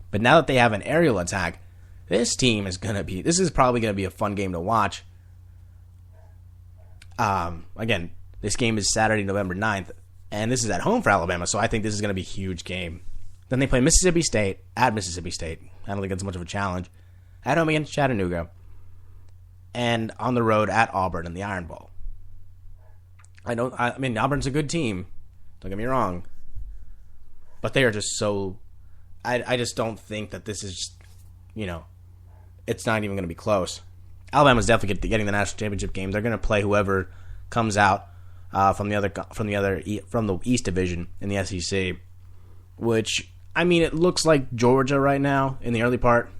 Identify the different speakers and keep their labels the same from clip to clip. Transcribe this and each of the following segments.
Speaker 1: But now that they have an aerial attack, this is probably going to be a fun game to watch. Again, this game is Saturday, November 9th, and this is at home for Alabama, so I think this is going to be a huge game. Then they play Mississippi State at Mississippi State. I don't think it's much of a challenge. At home against Chattanooga. And on the road at Auburn in the Iron Bowl. I mean, Auburn's a good team. Don't get me wrong. But they are just so... I just don't think that this is, it's not even going to be close. Alabama's definitely getting the national championship game. They're going to play whoever comes out from the East Division in the SEC, which, I mean, it looks like Georgia right now in the early part,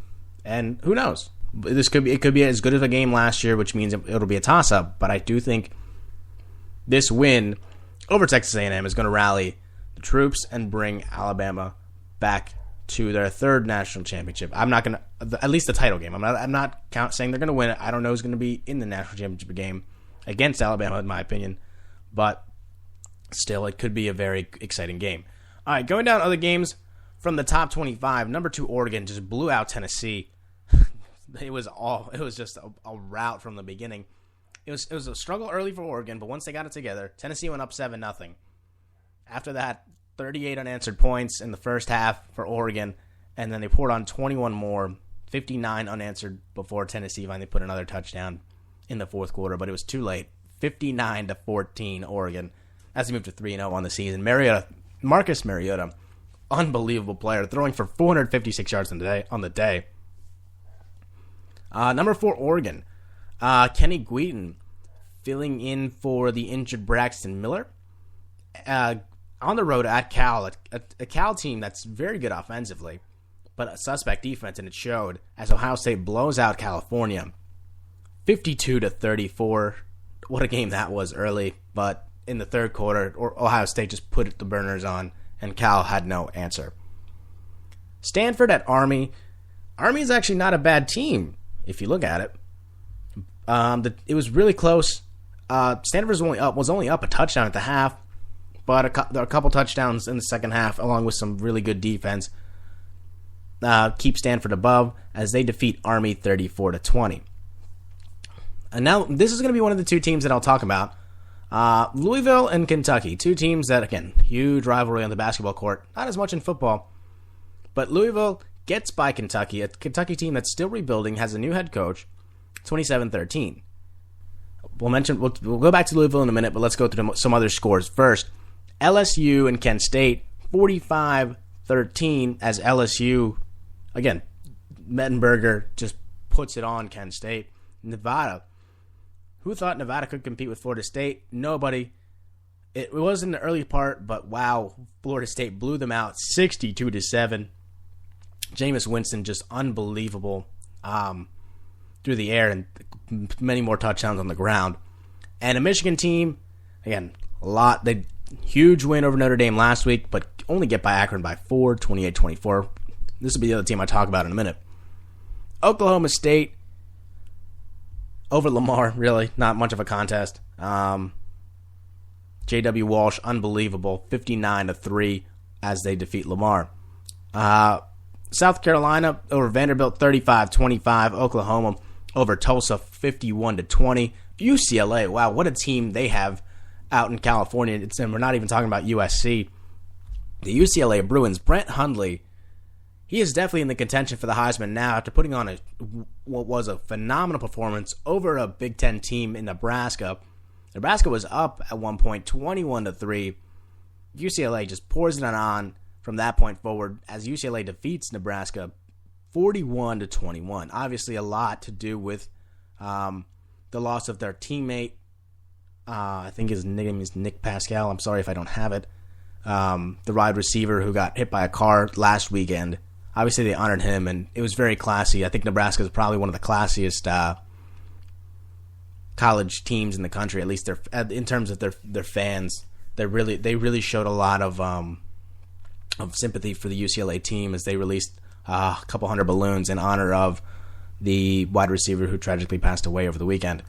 Speaker 1: and who knows? It could be as good as a game last year, which means it'll be a toss-up. But I do think this win over Texas A&M is going to rally the troops and bring Alabama back to their third national championship. I'm not going to, at least the title game. I'm not saying they're going to win it. I don't know who's going to be in the national championship game against Alabama, in my opinion. But still, it could be a very exciting game. All right, going down other games from the top 25. Number 2 Oregon just blew out Tennessee. It was just a rout from the beginning. It was a struggle early for Oregon, but once they got it together, Tennessee went up 7-0. After that, 38 unanswered points in the first half for Oregon, and then they poured on 21 more, 59 unanswered before Tennessee finally put another touchdown in the fourth quarter, but it was too late. 59-14 Oregon as they moved to 3-0 on the season. Marcus Mariota, unbelievable player, throwing for 456 yards on the day. Number 4 Oregon, Kenny Guiton filling in for the injured Braxton Miller. On the road at Cal, a Cal team that's very good offensively, but a suspect defense, and it showed as Ohio State blows out California 52-34. What a game that was early, but in the third quarter, Ohio State just put the burners on, and Cal had no answer. Stanford at Army. Army is actually not a bad team, if you look at it. It was really close. Stanford was only up a touchdown at the half, but a couple touchdowns in the second half, along with some really good defense, keep Stanford above as they defeat Army 34-20. And now this is going to be one of the two teams that I'll talk about. Louisville and Kentucky, two teams that, again, huge rivalry on the basketball court, not as much in football. But Louisville gets by Kentucky, a Kentucky team that's still rebuilding, has a new head coach, 27-13. We'll go back to Louisville in a minute, but let's go through some other scores first. LSU and Kent State, 45-13, as LSU, again, Mettenberger just puts it on Kent State. Nevada. Who thought Nevada could compete with Florida State? Nobody. It was in the early part, but wow, Florida State blew them out 62-7. Jameis Winston just unbelievable through the air, and many more touchdowns on the ground. And a Michigan team, again, huge win over Notre Dame last week, but only get by Akron by 4, 28-24. This will be the other team I talk about in a minute. Oklahoma State over Lamar, really, not much of a contest. J.W. Walsh, unbelievable, 59-3 as they defeat Lamar. South Carolina over Vanderbilt, 35-25. Oklahoma over Tulsa, 51-20. UCLA, wow, what a team they have out in California. And we're not even talking about USC. The UCLA Bruins, Brett Hundley, he is definitely in the contention for the Heisman now after putting on what was a phenomenal performance over a Big Ten team in Nebraska. Nebraska was up at one point, 21-3. UCLA just pours it on from that point forward as UCLA defeats Nebraska 41-21. Obviously, a lot to do with the loss of their teammate. I think his name is Nick Pascal. I'm sorry if I don't have it. The wide receiver who got hit by a car last weekend. Obviously, they honored him, and it was very classy. I think Nebraska is probably one of the classiest college teams in the country, at least in terms of their fans. They really showed a lot of sympathy for the UCLA team as they released a couple hundred balloons in honor of the wide receiver who tragically passed away over the weekend.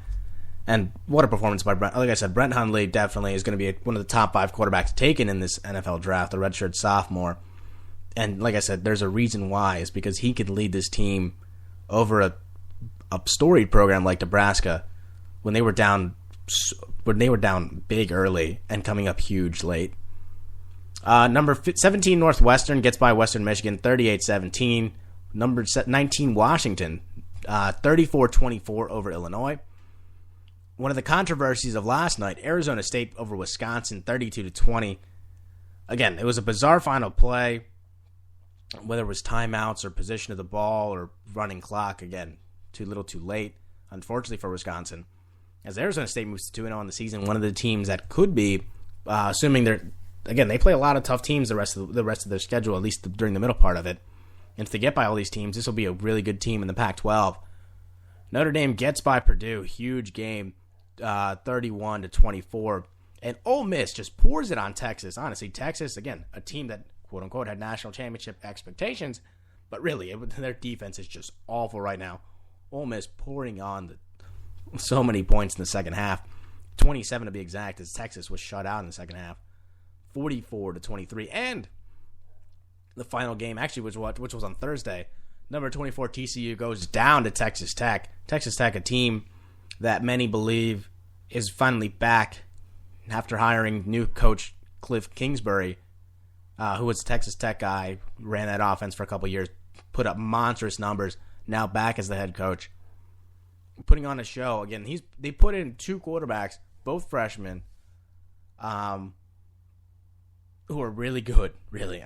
Speaker 1: And what a performance by Brent. Like I said, Brent Hundley definitely is going to be one of the top 5 quarterbacks taken in this NFL draft, the redshirt sophomore. And like I said, there's a reason why. It's because he could lead this team over a storied program like Nebraska when they were down big early and coming up huge late. Number 17 Northwestern gets by Western Michigan 38-17. Number 19 Washington 34-24 over Illinois. One of the controversies of last night, Arizona State over Wisconsin 32-20. Again, it was a bizarre final play, whether it was timeouts or position of the ball or running clock. Again, too little too late, unfortunately for Wisconsin. As Arizona State moves to 2-0 on the season, one of the teams that could be, assuming they play a lot of tough teams the rest of their schedule, at least during the middle part of it. And if they get by all these teams, this will be a really good team in the Pac-12. Notre Dame gets by Purdue, huge game, 31-24. And Ole Miss just pours it on Texas. Honestly, Texas, again, a team that, quote-unquote, had national championship expectations, but really, their defense is just awful right now. Ole Miss pouring on so many points in the second half, 27 to be exact, as Texas was shut out in the second half, 44-23. And the final game, actually, which was on Thursday, number 24 TCU goes down to Texas Tech. Texas Tech, a team that many believe is finally back after hiring new coach Cliff Kingsbury, who was a Texas Tech guy, ran that offense for a couple years, put up monstrous numbers, now back as the head coach. Putting on a show. Again, they put in two quarterbacks, both freshmen, who are really good, really.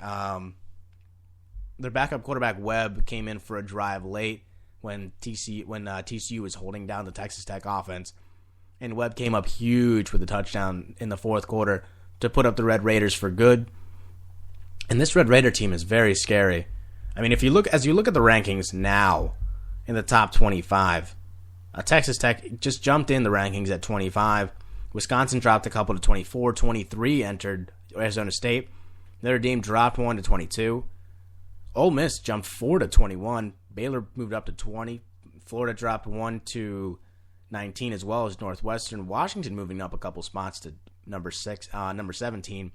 Speaker 1: Their backup quarterback, Webb, came in for a drive late when TCU was holding down the Texas Tech offense. And Webb came up huge with a touchdown in the fourth quarter to put up the Red Raiders for good. And this Red Raider team is very scary. I mean, as you look at the rankings now in the top 25, Texas Tech just jumped in the rankings at 25. Wisconsin dropped a couple to 24. 23 entered Arizona State. Notre Dame dropped 1 to 22. Ole Miss jumped 4 to 21. Baylor moved up to 20. Florida dropped 1 to 19, as well as Northwestern. Washington moving up a couple spots to number 17.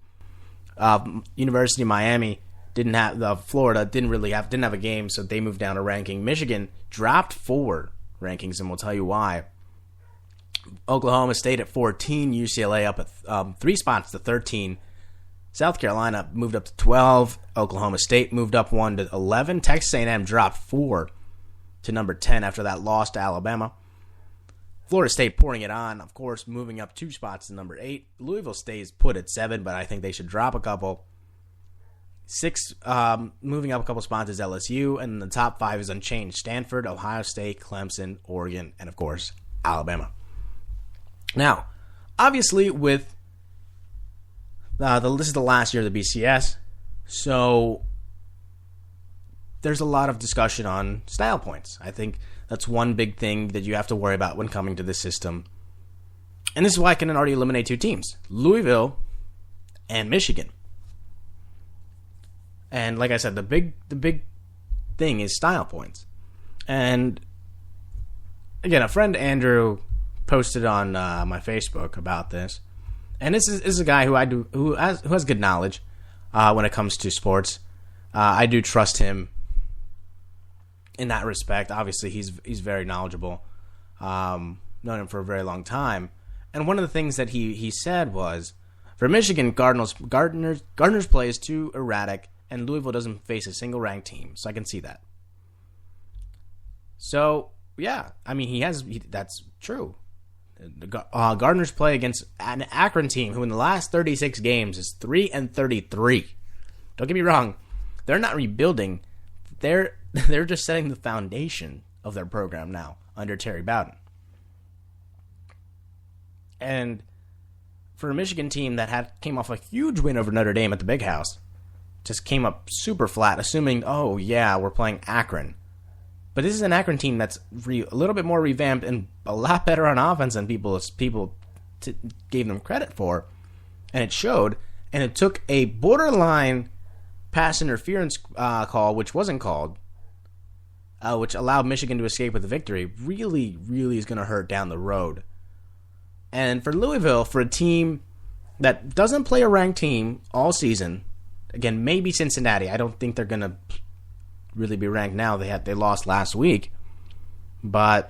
Speaker 1: University of Miami Florida didn't have a game, so they moved down a ranking. Michigan dropped 4 rankings, and we'll tell you why. Oklahoma State at 14, UCLA up at 3 spots to 13. South Carolina moved up to 12. Oklahoma State moved up 1 to 11. Texas A&M dropped 4 to number 10 after that loss to Alabama. Florida State pouring it on, of course, moving up 2 spots to number 8. Louisville stays put at 7, but I think they should drop a couple. 6, moving up a couple spots is LSU, and the top 5 is unchanged. Stanford, Ohio State, Clemson, Oregon, and, of course, Alabama. Now, obviously, with this is the last year of the BCS, so there's a lot of discussion on style points. I think that's one big thing that you have to worry about when coming to this system. And this is why I can already eliminate 2 teams, Louisville and Michigan. And like I said, the big thing is style points. And again, a friend, Andrew, posted on my Facebook about this. And this is a guy who has good knowledge when it comes to sports. I do trust him in that respect. Obviously, he's very knowledgeable. Known him for a very long time. And one of the things that he said was, for Michigan, Gardner's play is too erratic, and Louisville doesn't face a single ranked team. So I can see that. So yeah, I mean that's true. Gardner's play against an Akron team who in the last 36 games is 3-33. Don't get me wrong, they're not rebuilding. They're just setting the foundation of their program now under Terry Bowden. And for a Michigan team that came off a huge win over Notre Dame at the Big House, just came up super flat, assuming, oh yeah, we're playing Akron. But this is an Akron team that's a little bit more revamped and a lot better on offense than people gave them credit for. And it showed. And it took a borderline pass interference call, which wasn't called, which allowed Michigan to escape with a victory, really, really is going to hurt down the road. And for Louisville, for a team that doesn't play a ranked team all season, Again, maybe Cincinnati. I don't think they're going to really be ranked now. They lost last week. I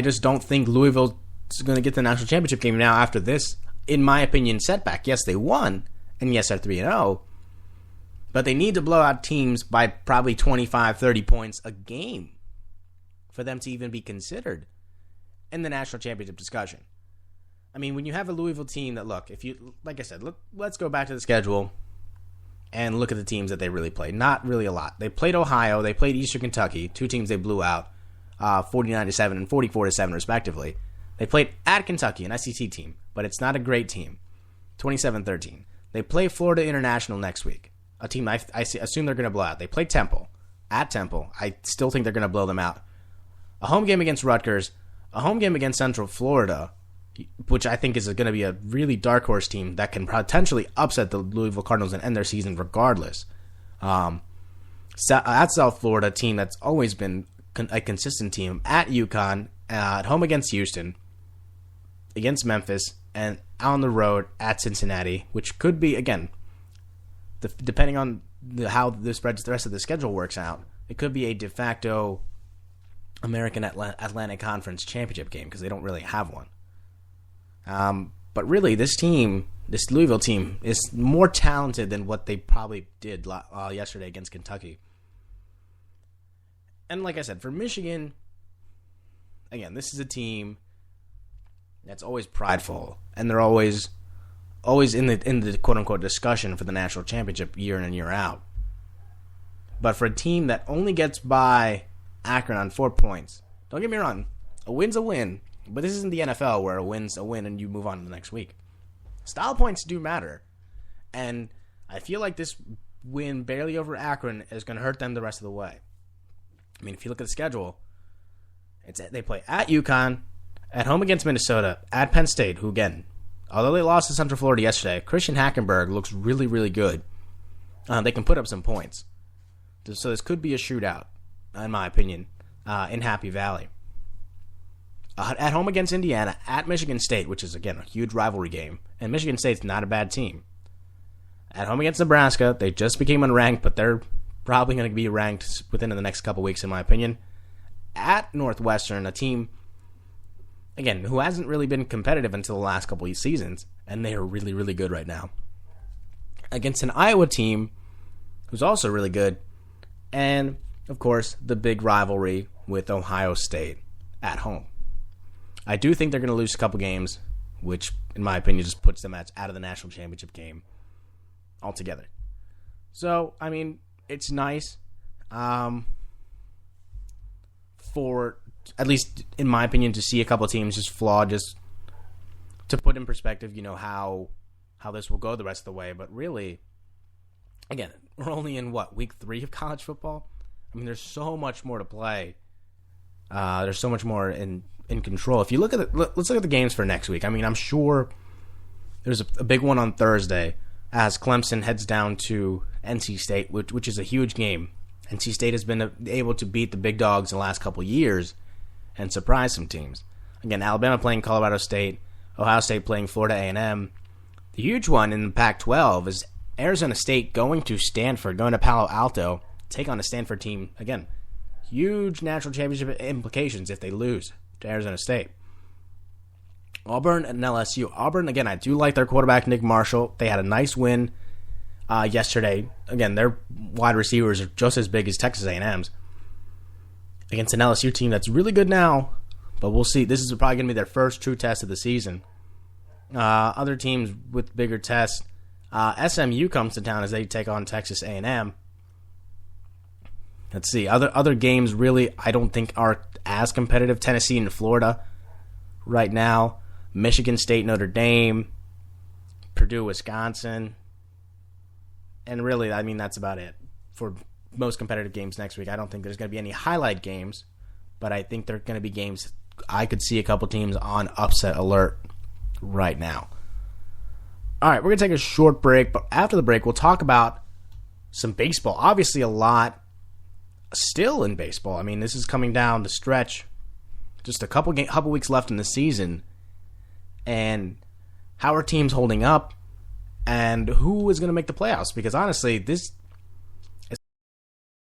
Speaker 1: just don't think Louisville is going to get the national championship game now after this, in my opinion, setback. Yes, they won, and yes, they're 3-0. But they need to blow out teams by probably 25, 30 points a game for them to even be considered in the national championship discussion. I mean, when you have a Louisville team that, let's go back to the schedule and look at the teams that they really played. Not really a lot. They played Ohio, they played Eastern Kentucky, two teams they blew out, 49-7 and 44-7 respectively. They played at Kentucky, an SEC team, but it's not a great team, 27-13. They play Florida International next week, a team I assume they're going to blow out. They play Temple, at Temple. I still think they're going to blow them out. A home game against Rutgers, a home game against Central Florida, which I think is going to be a really dark horse team that can potentially upset the Louisville Cardinals and end their season regardless. At South Florida, a team that's always been a consistent team. At UConn, at home against Houston, against Memphis, and on the road at Cincinnati, which could be, again, depending on how the rest of the schedule works out, it could be a de facto American Atlantic Conference championship game because they don't really have one. But really, this Louisville team, is more talented than what they probably did yesterday against Kentucky. And like I said, for Michigan, again, this is a team that's always prideful, and they're always in the quote unquote discussion for the national championship year in and year out. But for a team that only gets by Akron on 4 points, don't get me wrong, a win's a win. But this isn't the NFL where a win's a win and you move on to the next week. Style points do matter. And I feel like this win barely over Akron is going to hurt them the rest of the way. I mean, if you look at the schedule, they play at UConn, at home against Minnesota, at Penn State, who again, although they lost to Central Florida yesterday, Christian Hackenberg looks really, really good. They can put up some points. So this could be a shootout, in my opinion, in Happy Valley. At home against Indiana, at Michigan State, which is, again, a huge rivalry game. And Michigan State's not a bad team. At home against Nebraska, they just became unranked, but they're probably going to be ranked within the next couple weeks, in my opinion. At Northwestern, a team, again, who hasn't really been competitive until the last couple of seasons, and they are really, really good right now. Against an Iowa team who's also really good. And, of course, the big rivalry with Ohio State at home. I do think they're going to lose a couple games, which, in my opinion, just puts them out of the national championship game altogether. So, I mean, it's nice for, at least in my opinion, to see a couple teams just flawed, just to put in perspective, how this will go the rest of the way. But really, again, we're only in, week 3 of college football? I mean, there's so much more to play. There's so much more in control. If you look at let's look at the games for next week. I mean, I'm sure there's a big one on Thursday as Clemson heads down to NC State, which is a huge game. NC State has been able to beat the big dogs in the last couple of years and surprise some teams. Again, Alabama playing Colorado State, Ohio State playing Florida A&M. The huge one in the Pac-12 is Arizona State going to Stanford, going to Palo Alto, take on a Stanford team. Again, huge national championship implications if they lose to Arizona State. Auburn and LSU. Auburn, again, I do like their quarterback, Nick Marshall. They had a nice win yesterday. Again, their wide receivers are just as big as Texas A&M's. Against an LSU team that's really good now, but we'll see. This is probably going to be their first true test of the season. Other teams with bigger tests. SMU comes to town as they take on Texas A&M. Let's see. Other games really I don't think are as competitive. Tennessee and Florida right now. Michigan State, Notre Dame. Purdue, Wisconsin. And really, I mean, that's about it for most competitive games next week. I don't think there's going to be any highlight games, but I think there are going to be games I could see a couple teams on upset alert right now. All right, we're going to take a short break, but after the break, we'll talk about some baseball. Obviously, a lot still in baseball. I mean, this is coming down the stretch. Just a couple weeks left in the season. And how are teams holding up? and who is going to make the playoffs. Because honestly, this